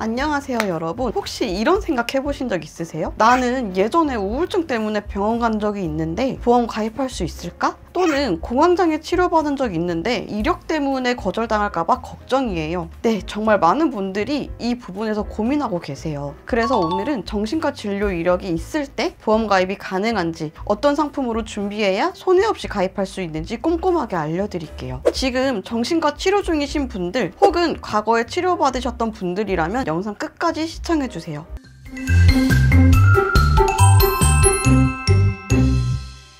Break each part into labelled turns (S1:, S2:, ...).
S1: 안녕하세요 여러분. 혹시 이런 생각 해보신 적 있으세요? 나는 예전에 우울증 때문에 병원 간 적이 있는데 보험 가입할 수 있을까? 또는 공황장애 치료받은 적이 있는데 이력 때문에 거절당할까봐 걱정이에요. 네, 정말 많은 분들이 이 부분에서 고민하고 계세요. 그래서 오늘은 정신과 진료 이력이 있을 때 보험 가입이 가능한지, 어떤 상품으로 준비해야 손해 없이 가입할 수 있는지 꼼꼼하게 알려드릴게요. 지금 정신과 치료 중이신 분들 혹은 과거에 치료받으셨던 분들이라면 영상 끝까지 시청해주세요.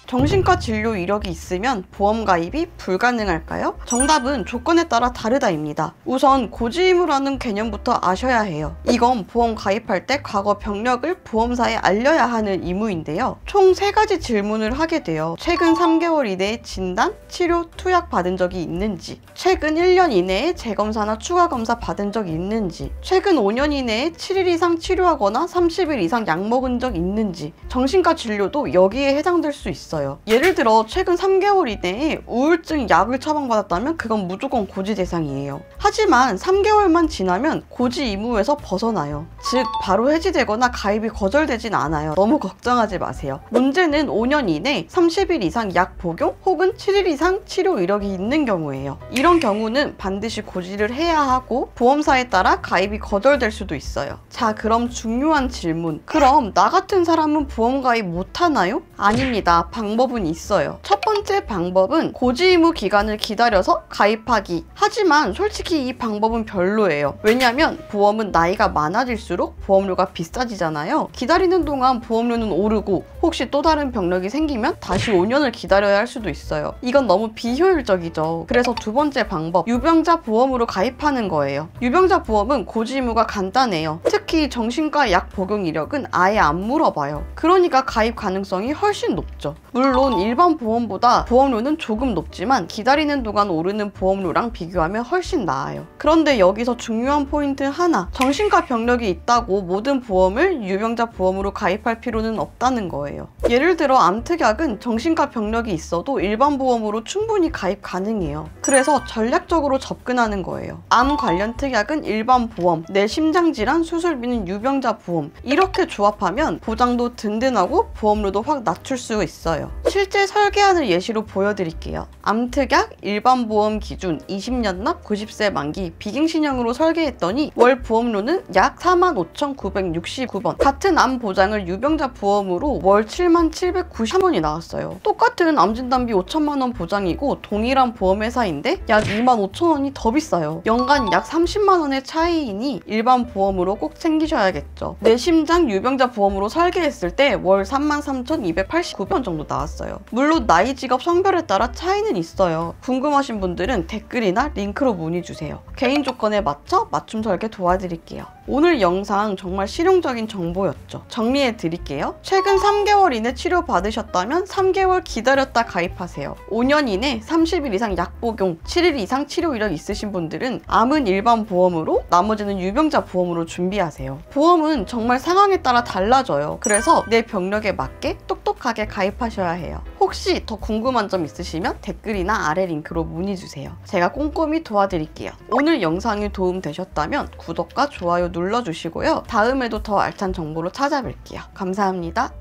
S1: 정신과 진료 이력이 있으면 보험 가입이 불가능할까요? 정답은 조건에 따라 다르다입니다. 우선 고지의무라는 개념부터 아셔야 해요. 이건 보험 가입할 때 과거 병력을 보험사에 알려야 하는 의무인데요. 총 3가지 질문을 하게 돼요. 최근 3개월 이내에 진단, 치료, 투약 받은 적이 있는지, 최근 1년 이내에 재검사나 추가검사 받은 적이 있는지, 최근 5년 이내에 7일 이상 치료하거나 30일 이상 약 먹은 적 있는지, 정신과 진료도 여기에 해당될 수 있어요. 예를 들어 최근 3개월 이내에 우울증 약을 처방받았다면 그건 무조건 고지 대상이에요. 하지만 3개월만 지나면 고지 의무에서 벗어나요. 즉 바로 해지되거나 가입이 거절되진 않아요. 너무 걱정하지 마세요. 문제는 5년 이내 30일 이상 약 복용 혹은 7일 이상 치료 이력이 있는 경우예요. 이런 경우는 반드시 고지를 해야 하고 보험사에 따라 가입이 거절될 수도 있어요. 자, 그럼 중요한 질문. 그럼 나 같은 사람은 보험 가입 못하나요? 아닙니다. 방법은 있어요. 첫 번째 방법은 고지의무 기간을 기다려서 가입하기. 하지만 솔직히 이 방법은 별로예요. 왜냐면 보험은 나이가 많아질수록 보험료가 비싸지잖아요. 기다리는 동안 보험료는 오르고 혹시 또 다른 병력이 생기면 다시 5년을 기다려야 할 수도 있어요. 이건 너무 비효율적이죠. 그래서 두 번째 방법, 유병자 보험으로 가입하는 거예요. 유병자 보험은 고지의무가 간단해요. 특히 정신과 약 복용 이력은 아예 안 물어봐요. 그러니까 가입 가능성이 훨씬 높죠. 물론 일반 보험보다 보험료는 조금 높지만 기다리는 동안 오르는 보험료랑 비교하면 훨씬 나아요. 그런데 여기서 중요한 포인트 하나, 정신과 병력이 있다고 모든 보험을 유병자 보험으로 가입할 필요는 없다는 거예요. 예를 들어 암특약은 정신과 병력이 있어도 일반 보험으로 충분히 가입 가능해요. 그래서 전략적으로 접근하는 거예요. 암 관련 특약은 일반 보험, 내 심장질환 수술비는 유병자 보험, 이렇게 조합하면 보장도 든든하고 보험료도 확 낮출 수 있어요. 실제 설계안을 예시로 보여드릴게요. 암특약 일반 보험 기준 20년 납 90세 만기 비갱신형으로 설계했더니 월 보험료는 약 45,969원. 같은 암 보장을 유병자 보험으로 월 77,990원이 나왔어요. 똑같은 암진단비 5천만 원 보장이고 동일한 보험회사인데 약 25,000원이 더 비싸요. 연간 약 30만 원의 차이이니 일반 보험으로 꼭 챙기셔야겠죠. 내 심장 유병자 보험으로 설계했을 때 월 33,289원 정도 나왔어요. 물론 나이, 직업, 성별에 따라 차이는 있어요. 궁금하신 분들은 댓글이나 링크로 문의주세요. 개인 조건에 맞춰 맞춤 설계 도와드릴게요. 오늘 영상 정말 실용적인 정보였죠. 정리해 드릴게요. 최근 3개월 이내 치료 받으셨다면 3개월 기다렸다 가입하세요. 5년 이내 30일 이상 약 복용, 7일 이상 치료 이력 있으신 분들은 암은 일반 보험으로, 나머지는 유병자 보험으로 준비하세요. 보험은 정말 상황에 따라 달라져요. 그래서 내 병력에 맞게 똑똑하게 가입하셔야 해요. 혹시 더 궁금한 점 있으시면 댓글이나 아래 링크로 문의주세요. 제가 꼼꼼히 도와드릴게요. 오늘 영상이 도움되셨다면 구독과 좋아요 눌러주시고요. 다음에도 더 알찬 정보로 찾아뵐게요. 감사합니다.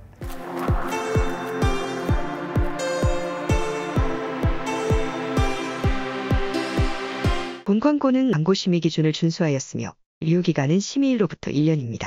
S2: 본 광고는 광고 심의 기준을 준수하였으며 유효기간은 심의일로부터 1년입니다.